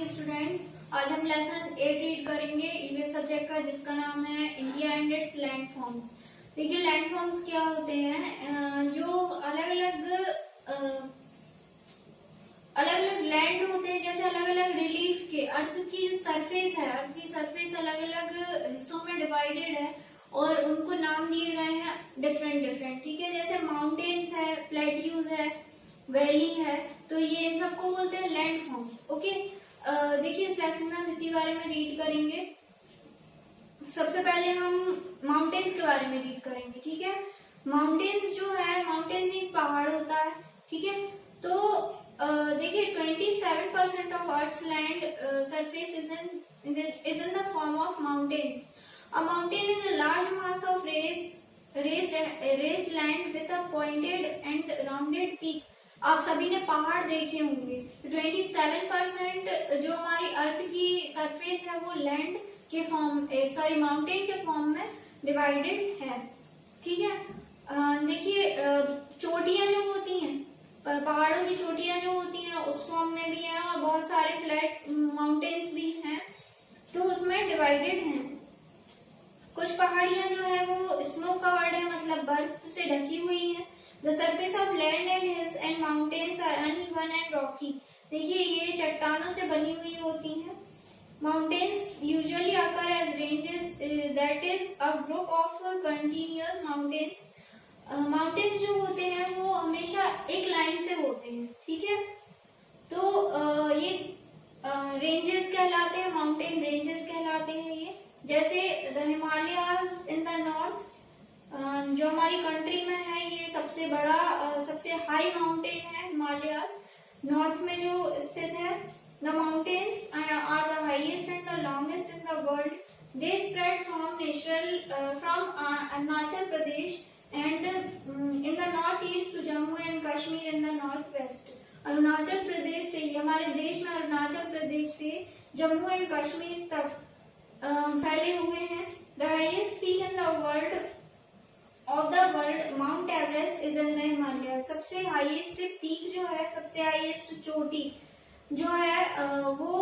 Morning students. आज हम lesson 8 read करेंगे ईवीएस सब्जेक्ट का, जिसका नाम है India and it's land forms. देखिए लैंड फॉर्म्स क्या होते हैं, जो अलग अलग लैंड होते हैं, जैसे अलग अलग रिलीफ के अर्थ की जो सरफेस है, अर्थ की सरफेस अलग अलग हिस्सों में डिवाइडेड है और उनको नाम दिए गए हैं डिफरेंट। ठीक है, जैसे माउंटेन्स है, प्लेट्यूज है, वैली है, तो ये इन सबको बोलते हैं लैंड फॉर्म्स। ओके, देखिए इस लेसन में हम इसी बारे में रीड करेंगे। सबसे पहले हम माउंटेन्स के बारे में रीड करेंगे। ठीक है, माउंटेन्स जो है, माउंटेन्स मीन्स पहाड़ होता है। ठीक है, तो देखिए 27% of earth's land surface is in the form of mountains. A mountain is a large mass of raised land with a pointed and rounded peak। आप सभी ने पहाड़ देखे होंगे। 27% जो हमारी अर्थ की सरफेस है वो लैंड के फॉर्म माउंटेन के फॉर्म में डिवाइडेड है। ठीक है, देखिए चोटियां जो होती हैं, पहाड़ों की चोटियां जो होती हैं उस फॉर्म में भी है, और बहुत सारे फ्लैट माउंटेन्स भी हैं, तो उसमें डिवाइडेड हैं। कुछ पहाड़ियां जो है वो स्नो कवर्ड है, मतलब बर्फ से ढकी हुई है। The surface of land and hills and mountains are uneven and rocky. देखिए ये चट्टानों से बनी हुई होती हैं। Mountains usually occur as ranges, that is a group of continuous mountains. Mountains जो होते हैं वो हमेशा एक लाइन से होते हैं। ठीक है, तो ये रेंजेस कहलाते हैं, माउंटेन रेंजेस कहलाते हैं ये। जैसे the Himalayas in the north, जो हमारी कंट्री में है, ये सबसे बड़ा सबसे हाई माउंटेन है हिमालयाज, नॉर्थ में जो स्थित है। The mountains are the highest and the longest in the world. They spread from Arunachal Pradesh and in the north east to Jammu and Kashmir in the north west. Arunachal Pradesh से, हमारे देश में अरुणाचल प्रदेश से जम्मू एंड कश्मीर तक फैले हुए हैं। The highest peak in the world of the world, mount Everest is in the Himalaya. सबसे हाईएस्ट पीक जो है, सबसे हाईएस्ट चोटी जो है वो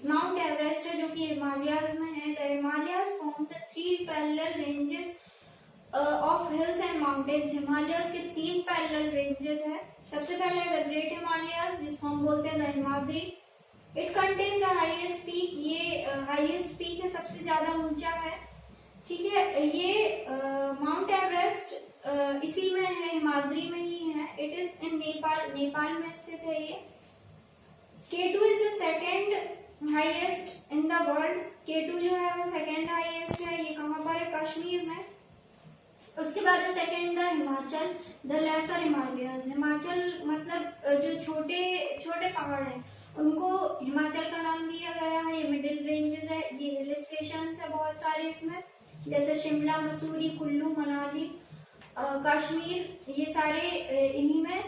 माउंट एवरेस्ट है, जो कि हिमालयाज में है। The Himalayas form the 3 parallel ranges of hills and mountains. Himalayas के 3 पैरेलल रेंजेस है। सबसे पहले है द ग्रेट हिमालयाज, जिसको हम बोलते हैं the Himadri. It contains the highest peak. ये हाईएस्ट पीक है, सबसे ज्यादा ऊंचा है। ठीक है, ये माउंट एवरेस्ट इसी में है, हिमाद्री में ही है। It is in Nepal, Nepal में स्थित है ये। K2 is the second highest in the world. K2 जो है वो सेकेंड हाईएस्ट है। ये कहाँ पर है? कश्मीर में। उसके बाद second the Himachal, the lesser Himalayas. Himachal मतलब जो छोटे छोटे पहाड़ हैं उनको हिमाचल का नाम दिया गया है। ये मिडिल रेंजेस है, ये हिल स्टेशन है बहुत सारे इसमें, जैसे शिमला, मसूरी, कुल्लू, मनाली, कश्मीर, ये सारे इन्हीं में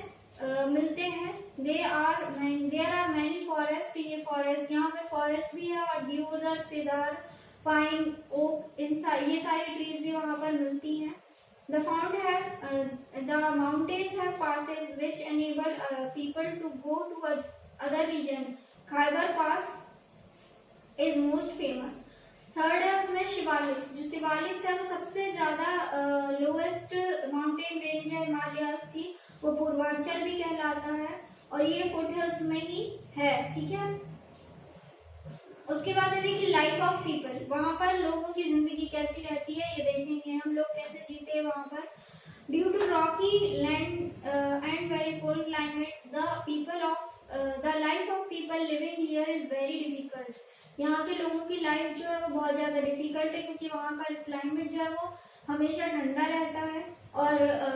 मिलते हैं। There are many forest. ये फॉरेस्ट, यहाँ पे फॉरेस्ट भी है, और देवदार, सेदार, पाइन, ओक, ये सारी ट्रीज भी वहाँ पर मिलती हैं। The mountains have passes which enable people to go to other region. Khyber Pass is most famous. Third है उसमें शिवालिक्स। जो शिवालिक्स है वो सबसे ज्यादा लोएस्ट माउंटेन रेंज है हिमालयाज की, वो पूर्वांचल भी कहलाता है, और ये फुट हिल्स में ही है। ठीक है, उसके बाद है देखिए लाइफ ऑफ पीपल। वहां पर लोगों की जिंदगी कैसी रहती है ये देखेंगे, हम लोग कैसे जीते हैं वहां पर। Due to rocky land and very cold climate, the life of people living here is very difficult. यहाँ के लोगों की लाइफ जो है वो बहुत ज्यादा डिफिकल्ट है, क्योंकि वहाँ का क्लाइमेट जो है वो हमेशा ठंडा रहता है, और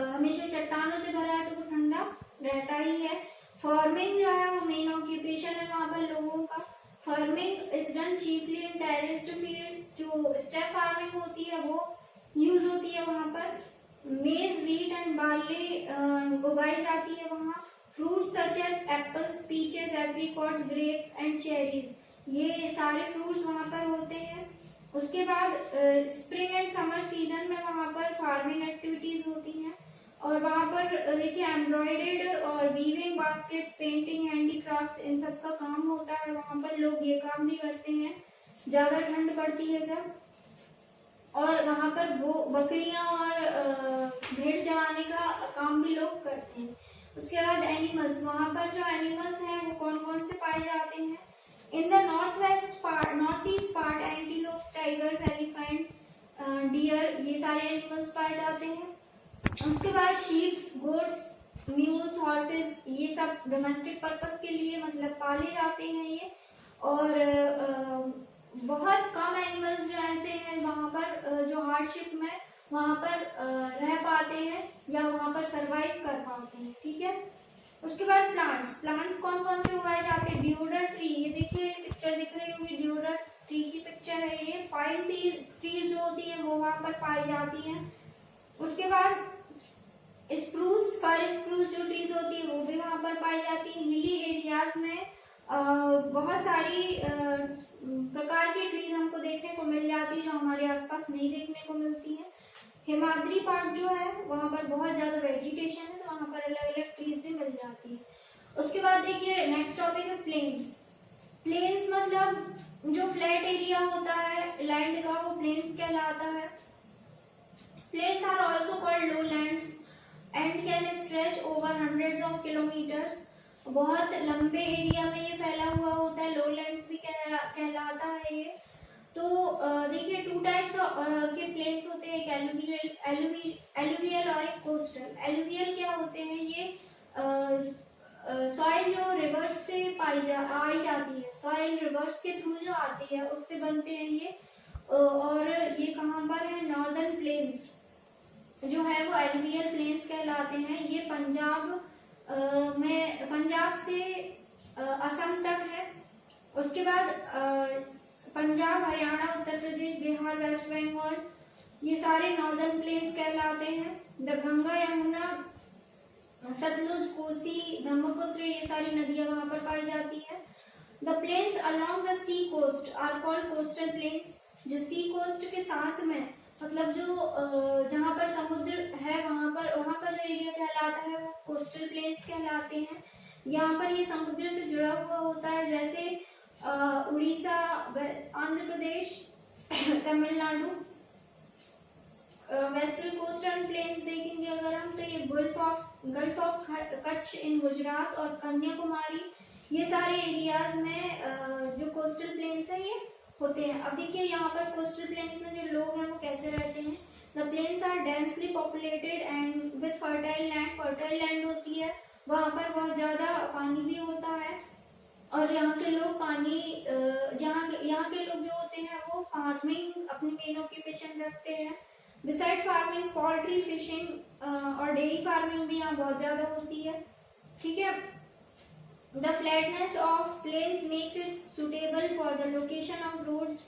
हमेशा चट्टानों से भरा है, तो वो ठंडा रहता ही है। फार्मिंग जो है वो मेन ऑक्यूपेशन है वहाँ पर लोगों का। Farming is done chiefly in terraced fields. जो स्टेप फार्मिंग होती है वो यूज होती है वहाँ पर। मेज, व्हीट एंड बार्ली उगाई जाती है वहाँ। Fruits such as apples, peaches, apricots, grapes and cherries, ये सारे फ्रूट्स वहाँ पर होते हैं। उसके बाद स्प्रिंग एंड समर सीजन में वहाँ पर फार्मिंग एक्टिविटीज होती हैं, और वहाँ पर देखिए एम्ब्रॉयडेड और वीविंग, बास्केट, पेंटिंग, हैंडीक्राफ्ट, इन सब का काम होता है वहाँ पर लोग ये काम भी करते हैं ज्यादा ठंड पड़ती है जब। और वहां पर वो बकरियां और भेड़ चराने का काम भी लोग करते हैं। उसके बाद एनिमल्स, वहां पर जो एनिमल्स हैं वो कौन कौन से पाए जाते हैं? In the north east part antelopes, tigers, elephants, deer, ये सारे एनिमल्स पाए जाते हैं। उसके बाद शीप्स, गोट्स, म्यूल्स, हॉर्सेस, ये सब डोमेस्टिक पर्पस के लिए मतलब पाले जाते हैं ये। और बहुत कम एनिमल्स जो ऐसे हैं वहाँ पर जो हार्डशिप में वहाँ पर रह पाते हैं या वहाँ पर सरवाइव कर पाते हैं, ठीक है। उसके बाद प्लांट्स कौन कौन से उगाए जाते हैं? डिओडर ट्री, ये देखिए पिक्चर दिख रही होगी, डिओडर ट्री की पिक्चर है ये। पाइन ट्रीज जो होती है वो वहाँ पर पाई जाती हैं। उसके बाद स्प्रूस, फर स्प्रूस जो ट्रीज होती है वो भी वहाँ पर पाई जाती है। हिली एरियाज में बहुत सारी प्रकार की ट्रीज हमको देखने को मिल जाती है जो हमारे आसपास नहीं देखने को मिलती है। हिमाद्री पार्ट जो है वहाँ पर बहुत ज्यादा वेजिटेशन है, तो वहाँ पर अलग अलग ट्रीज भी मिल जाती है। उसके बाद देखिए नेक्स्ट टॉपिक है प्लेन्स। प्लेन्स मतलब जो फ्लैट एरिया होता है लैंड का वो प्लेन्स कहलाता है। Plains are also called low lands and can stretch over hundreds of kilometers. बहुत लंबे एरिया में ये फैला हुआ होता है, लोलैंड्स भी कहलाता है ये। तो देखिए टू टाइप्स के प्लेन्स होते हैं, एक एलुवियल और एक कोस्टल। एलुवियल क्या होते हैं? ये सॉइल जो रिवर्स से आई जाती है, सॉइल रिवर्स के थ्रू जो आती है उससे बनते हैं ये। और ये कहाँ पर है? नॉर्दर्न प्लेन्स जो है वो एलुवियल प्लेन्स कहलाते हैं। ये पंजाब से असम तक है। उसके बाद पंजाब, हरियाणा, उत्तर प्रदेश, बिहार, वेस्ट बंगाल, ये सारे नॉर्दर्न प्लेन्स कहलाते हैं। द गंगा, यमुना, सतलुज, कोसी, ब्रह्मपुत्र, ये सारी नदियां वहां पर पाई जाती है। The plains along the sea coast are called coastal plains. जो सी कोस्ट के साथ में मतलब जो जहाँ पर समुद्र है वहाँ का जो एरिया कहलाता है वो कोस्टल प्लेन्स कहलाते हैं। यहाँ पर ये समुद्र से जुड़ा हुआ होता है, जैसे Orissa, Andhra Pradesh, Tamil Nadu. Western coastal planes देखेंगे अगर हम तो ये गल्फ ऑफ कच्छ इन गुजरात और कन्याकुमारी, ये सारे एरियाज में जो कोस्टल प्लेन्स है ये होते हैं। अब देखिए यहाँ पर कोस्टल प्लेन्स में जो लोग हैं वो कैसे रहते हैं? The plains are densely populated and with fertile land. Fertile land होती है, वहाँ पर बहुत ज्यादा पानी भी होता है। और यहाँ के लोग यहाँ के लोग जो होते हैं वो फार्मिंग अपनी मेन ऑक्यूपेशन रखते हैं। बिसाइड फार्मिंग, पोल्ट्री, फिशिंग और डेयरी फार्मिंग भी यहाँ बहुत ज्यादा होती है, ठीक है। The flatness of plains makes it suitable for the location of roads।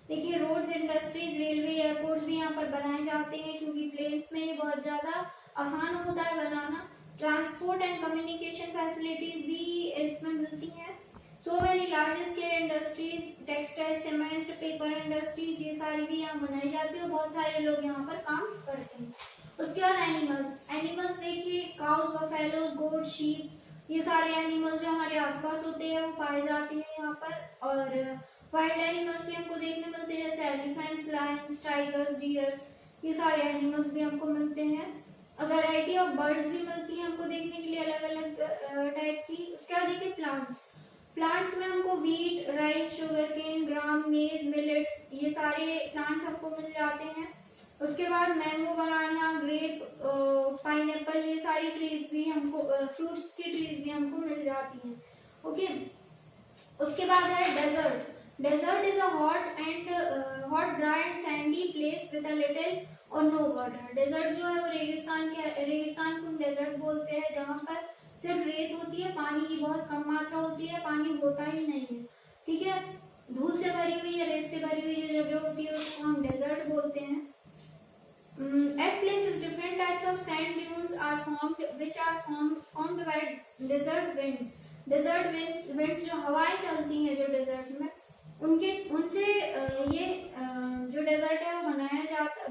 देखिए रोड्स, इंडस्ट्रीज, रेलवे, एयरपोर्ट्स भी यहाँ पर बनाए जाते हैं क्योंकि प्लेन्स में ये बहुत ज्यादा आसान होता है बनाना। ट्रांसपोर्ट एंड कम्युनिकेशन फैसिलिटीज भी इसमें मिलती हैं। So many large scale industries, textile, cement, paper industries, ये सारी भी यहाँ बनाई जाती है और बहुत सारे लोग यहाँ पर काम करते हैं। उसके बाद एनिमल्स देखिए काउज, बफेलोज, गोट, शीप, ये सारे एनिमल्स जो हमारे आसपास होते हैं वो पाए जाते हैं यहाँ पर। और वाइल्ड एनिमल्स भी हमको देखने मिलते हैं, जैसे एलिफेंट्स, लायंस, टाइगर्स, डियर्स, ये सारे एनिमल्स भी हमको मिलते हैं। वैरायटी ऑफ बर्ड्स भी मिलती है हमको देखने के लिए अलग अलग टाइप की। उसके बाद देखिए प्लांट्स में हमको वीट, राइस, शुगर केन, ग्राम, मेज, मिलेट्स, ये सारे प्लांट्स हमको मिल जाते हैं। उसके बाद मैंगो, बनाना, ग्रेप, पाइनएप्पल, ये सारी ट्रीज भी हमको फ्रूट्स की ट्रीज भी हमको मिल जाती हैं, ओके। उसके बाद है desert is a hot dry and sandy place with a little और नो वाटर। डेजर्ट जो है वो रेगिस्तान को डेजर्ट बोलते हैं, जहाँ पर सिर्फ रेत होती है, पानी की बहुत कम मात्रा होती है, पानी होता ही नहीं है, ठीक है। धूल से भरी हुई या रेत से भरी हुई जो जगह होती है उसको हम डेजर्ट बोलते हैं। At places different types of sand dunes are formed which are formed by desert winds। desert winds जो हवाएं चलती हैं जो डेजर्ट में उनसे ये जो डेजर्ट है वो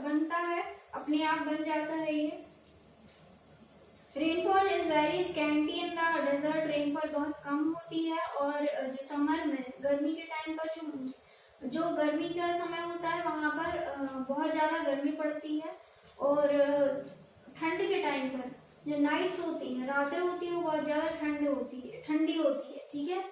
बनता है, अपने आप बन जाता है ये। Rainfall is very scanty in the desert. Rainfall बहुत कम होती है और जो समर में गर्मी के टाइम पर जो गर्मी का समय होता है वहाँ पर बहुत ज़्यादा गर्मी पड़ती है, और ठंड के टाइम पर जो नाइट्स होती हैं, रातें होती हैं, वो बहुत ज़्यादा ठंडी होती है, ठीक है।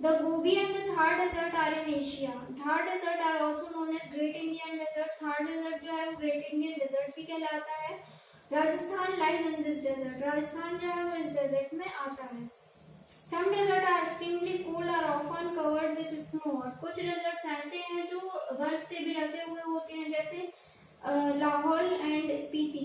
The Gobi and the Thar desert are in Asia. Thar desert are also known as great Indian desert. Thar desert जो है वो ग्रेट इंडियन डेजर्ट भी कहलाता है। Rajasthan lies in this desert. Rajasthan जो है वो इस डेजर्ट में आता है। Some deserts are extremely cold, are often covered with snow. और कुछ डेजर्ट ऐसे हैं जो बर्फ से भी ढके हुए होते हैं, जैसे लाहौल एंड स्पीति।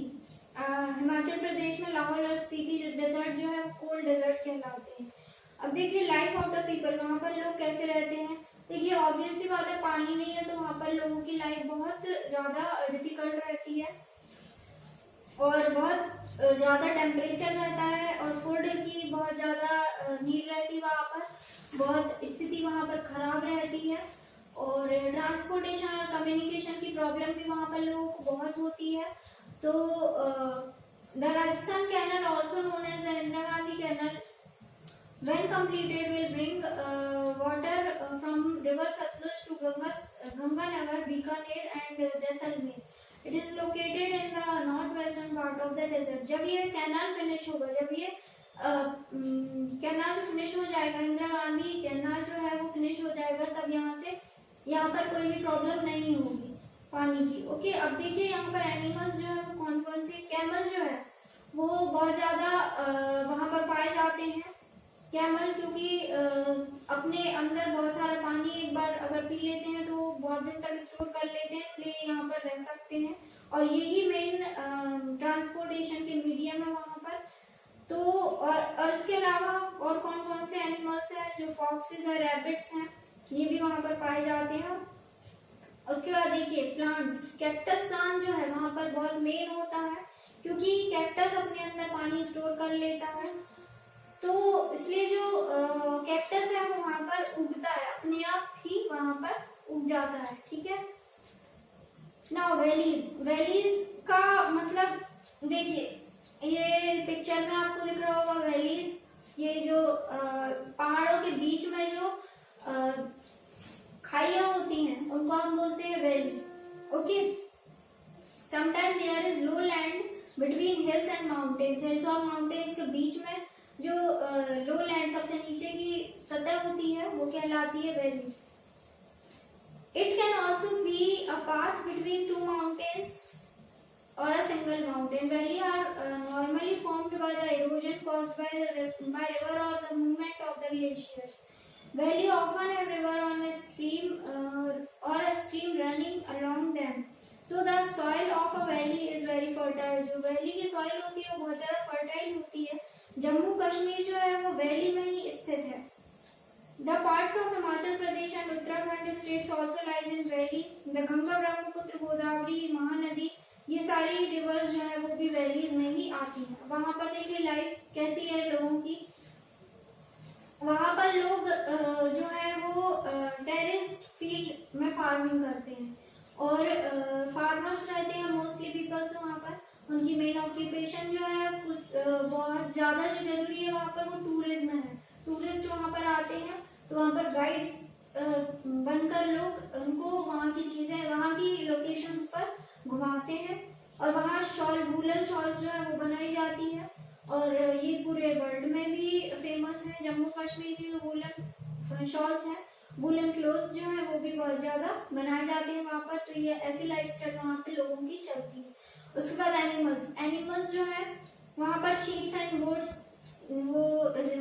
हिमाचल प्रदेश में लाहौल और स्पीति डेजर्ट जो है वो कोल्ड डेजर्ट कहलाते हैं। अब देखिए लाइफ ऑफ द पीपल, वहाँ पर लोग कैसे रहते हैं। देखिए ऑब्वियस सी बात है, पानी नहीं है तो वहाँ पर लोगों की लाइफ बहुत ज़्यादा डिफिकल्ट रहती है, और बहुत ज़्यादा टेम्परेचर रहता है, और फूड की बहुत ज़्यादा नीड रहती है वहाँ पर, बहुत स्थिति वहाँ पर खराब रहती है, और ट्रांसपोर्टेशन और कम्युनिकेशन की प्रॉब्लम भी वहाँ पर लोगों को बहुत होती है। तो the Rajasthan canal also known as the Indira Gandhi canal when completed will bring water from river Satluj to Ganganagar, Bikaner and Jaisalmer. It is located in the northwestern part of the desert. जब ये कैनाल फिनिश होगा, जब ये canal finish हो जाएगा, Indira Gandhi canal जो है वो फिनिश हो जाएगा, तब यहाँ पर कोई भी प्रॉब्लम नहीं होगी पानी की। ओके, अब देखिए यहाँ पर एनिमल्स जो है वो कौन कौन से। कैमल जो है वो बहुत ज़्यादा वहाँ पर पाए जाते हैं। कैमल क्योंकि अपने अंदर बहुत सारा पानी एक बार अगर पी लेते हैं तो बहुत दिन तक स्टोर कर लेते हैं, इसलिए यहाँ पर रह सकते हैं, और यही मेन ट्रांसपोर्टेशन के मीडियम है वहाँ पर। तो और इसके अलावा और कौन कौन से एनिमल्स हैं, जो फॉक्सेस है, रैबिट्स हैं, ये भी वहाँ पर पाए जाते हैं। उसके बाद देखिए प्लांट्स, कैक्टस प्लांट जो है वहाँ पर बहुत मेन होता है, क्योंकि कैक्टस अपने अंदर पानी स्टोर कर लेता है, तो इसलिए जो कैक्टस है वो वहाँ पर उगता है, अपने आप ही वहाँ पर उग जाता है, ठीक है। नाउ वैलीज का मतलब देखिए ये पिक्चर में आपको दिख रहा होगा वैलीज, ये जो पहाड़ों के बीच में जो खाइयाँ होती हैं उनको हम बोलते हैं valley. Okay, sometime there is low land between hills and mountains. Hills और माउंटेन्स के बीच में जो लो लैंड सबसे नीचे की सतह होती है वो कहलाती है valley. It can also be a path between two mountains और a single mountain. Valley are normally formed by the erosion caused by river और the movement of the glaciers. Valley often have river on a stream or a stream running along them. So the soil of a valley is very fertile. जो valley की soil होती है वो बहुत ज़्यादा fertile होती है। जम्मू कश्मीर जो है वो वैली में ही स्थित है। The parts of Himachal Pradesh and Uttarakhand states also lies in valley. The Ganga, Brahmaputra, Godavari, Mahanadi, ये सारी रिवर्स जो है वो भी वैलीज में ही आती हैं। वहाँ पर देखिए लाइफ कैसी है लोगों की। वहाँ पर लोग जो है वो टेरेस्ड फील्ड में फार्मिंग करते हैं, और फार्मर्स रहते हैं मोस्टली पीपल्स वहाँ पर। उनकी मेन ऑक्यूपेशन जो है बहुत ज़्यादा जो जरूरी है वहाँ पर वो टूरिज्म है। टूरिस्ट वहाँ पर आते हैं तो वहाँ पर गाइड्स बनकर लोग उनको वहाँ की चीज़ें, वहाँ की लोकेशंस पर घुमाते हैं, और वहाँ शॉल, वूलन शॉल्स जो है वो बनाई जाती है, और ये पूरे वर्ल्ड में भी फेमस है। जम्मू कश्मीर की जो वूलन शॉल्स हैं, वूलन क्लोथ्स जो है वो भी बहुत ज़्यादा बनाए जाते हैं वहाँ पर। तो ये ऐसी लाइफस्टाइल वहाँ पे लोगों की चलती है। उसके बाद एनिमल्स जो है वहाँ पर शीप्स एंड गोट्स वो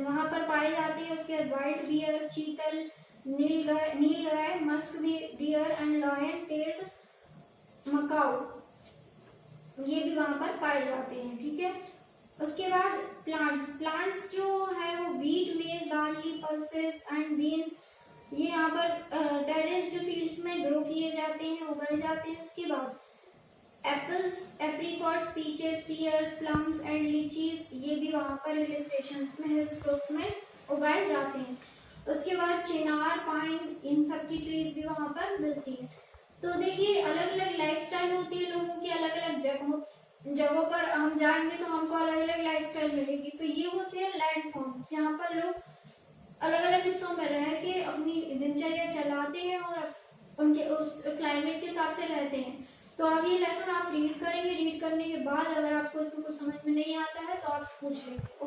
वहाँ पर पाए जाते हैं। उसके बाद white bear, chital, nilgai, musk deer and lion tailed macaque, ये भी वहाँ पर पाए जाते हैं, ठीक है। उसके बाद प्लांट्स जो है वो व्हीट, मेज, बार्ली, पल्सेस एंड बीन्स, ये यहाँ पर टेरेस्ड फील्ड्स में ग्रो किए जाते हैं, उगाए जाते हैं। उसके बाद apples, apricots, peaches, pears, plums and lychees, ये भी वहाँ पर हिल स्टेशन में, हिल स्लोप्स में उगाए जाते हैं। उसके बाद चिनार, पाइन, इन सब की ट्रीज भी वहाँ पर मिलती है। तो देखिए अलग अलग लाइफस्टाइल होती है लोगों की, अलग अलग जगहों पर हम जाएंगे तो हमको अलग अलग लाइफस्टाइल मिलेगी। तो ये होते हैं लैंड फॉर्म्स, जहाँ पर लोग अलग अलग हिस्सों में रह के अपनी दिनचर्या चलाते हैं और उनके उस क्लाइमेट के हिसाब से रहते हैं। तो अब ये लेसन आप रीड करेंगे, रीड करने के बाद अगर आपको इसमें कुछ समझ में नहीं आता है तो आप पूछ लेंगे।